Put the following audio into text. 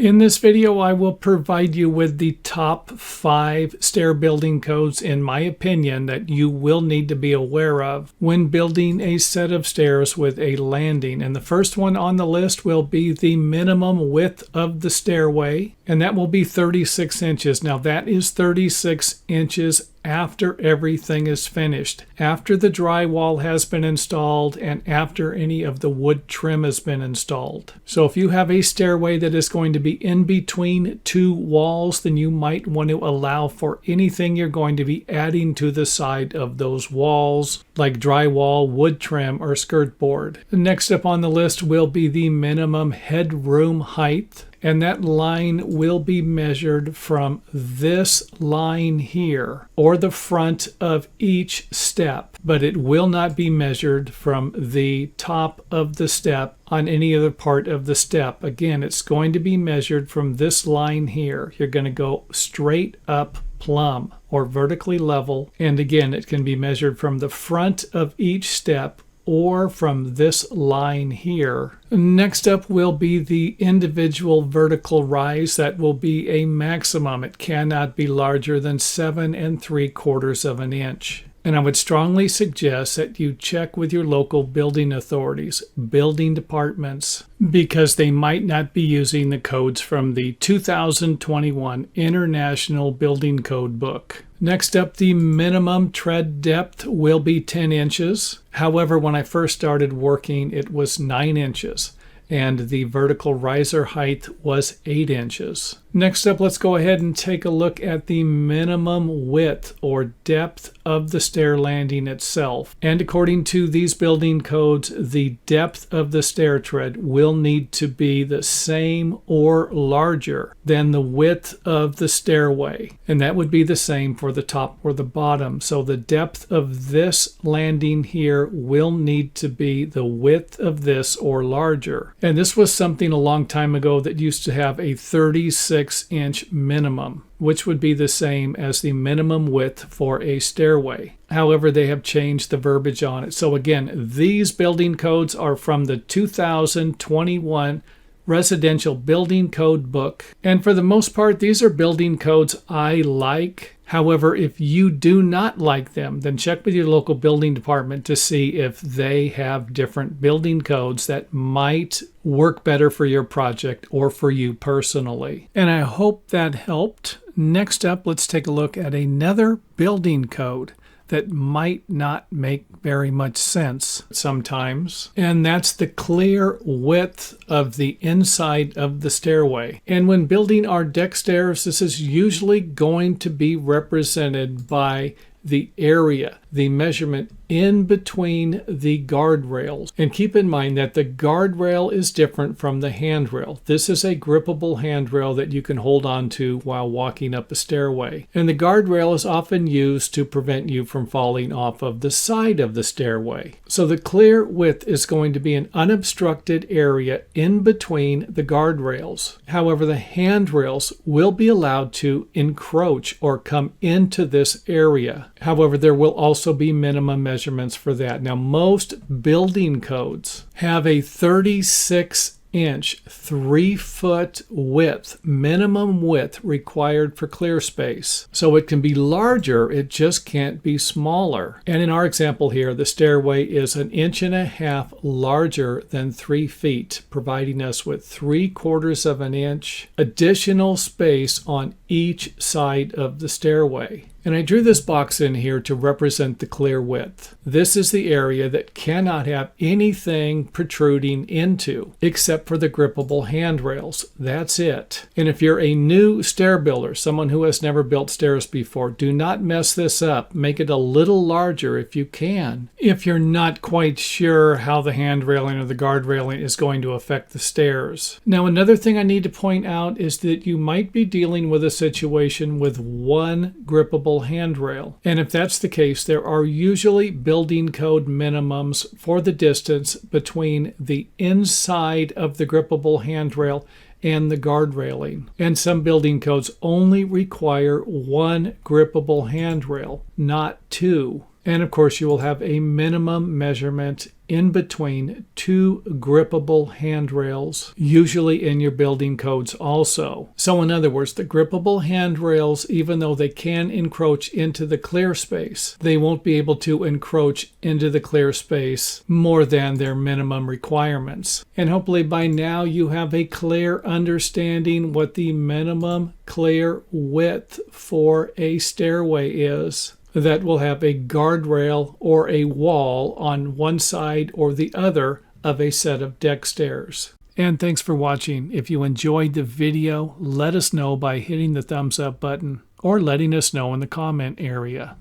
In this video, I will provide you with the top 5 stair building codes, in my opinion, that you will need to be aware of when building a set of stairs with a landing. And the first one on the list will be the minimum width of the stairway, and that will be 36 inches. Now that is 36 inches after everything is finished, after the drywall has been installed and after any of the wood trim has been installed. So if you have a stairway that is going to be in between two walls, then you might want to allow for anything you're going to be adding to the side of those walls, like drywall, wood trim, or skirt board. Next up on the list will be the minimum headroom height. And that line will be measured from this line here, or the front of each step, but it will not be measured from the top of the step on any other part of the step. Again, it's going to be measured from this line here. You're going to go straight up plumb or vertically level. And again, it can be measured from the front of each step or from this line here. Next up will be the individual vertical rise. That will be a maximum. It cannot be larger than 7 3/4 of an inch. And I would strongly suggest that you check with your local building authorities, building departments, because they might not be using the codes from the 2021 International Building Code book. Next up, the minimum tread depth will be 10 inches. However, when I first started working, it was 9 inches. And the vertical riser height was 8 inches. Next up, let's go ahead and take a look at the minimum width or depth of the stair landing itself. And according to these building codes, the depth of the stair tread will need to be the same or larger than the width of the stairway. And that would be the same for the top or the bottom. So the depth of this landing here will need to be the width of this or larger. And this was something a long time ago that used to have a 36-inch minimum, which would be the same as the minimum width for a stairway. However, they have changed the verbiage on it. So again, these building codes are from the 2021 Residential Building Code book. And for the most part, these are building codes I like. However, if you do not like them, then check with your local building department to see if they have different building codes that might work better for your project or for you personally. And I hope that helped. Next up, let's take a look at another building code that might not make very much sense sometimes, and that's the clear width of the inside of the stairway. And when building our deck stairs, this is usually going to be represented by the area, the measurement in between the guardrails. And keep in mind that the guardrail is different from the handrail. This is a grippable handrail that you can hold on to while walking up a stairway. And the guardrail is often used to prevent you from falling off of the side of the stairway. So the clear width is going to be an unobstructed area in between the guardrails. However, the handrails will be allowed to encroach or come into this area. However, there will also be minimum measurements for that. Now, most building codes have a 36-inch, 3-foot width, minimum width required for clear space. So it can be larger, it just can't be smaller. And in our example here, the stairway is 1.5 inches larger than 3 feet, providing us with 3/4 of an inch additional space on each side of the stairway. And I drew this box in here to represent the clear width. This is the area that cannot have anything protruding into except for the grippable handrails. That's it. And if you're a new stair builder, someone who has never built stairs before, do not mess this up. Make it a little larger if you can. If you're not quite sure how the hand railing or the guard railing is going to affect the stairs. Now, another thing I need to point out is that you might be dealing with a situation with one grippable handrail. And if that's the case, there are usually building code minimums for the distance between the inside of the grippable handrail and the guard railing. And some building codes only require one grippable handrail, not two. And of course, you will have a minimum measurement in between two grippable handrails, usually in your building codes also. So in other words, the grippable handrails, even though they can encroach into the clear space, they won't be able to encroach into the clear space more than their minimum requirements. And hopefully by now you have a clear understanding what the minimum clear width for a stairway is that will have a guardrail or a wall on one side or the other of a set of deck stairs. And thanks for watching. If you enjoyed the video, let us know by hitting the thumbs up button or letting us know in the comment area.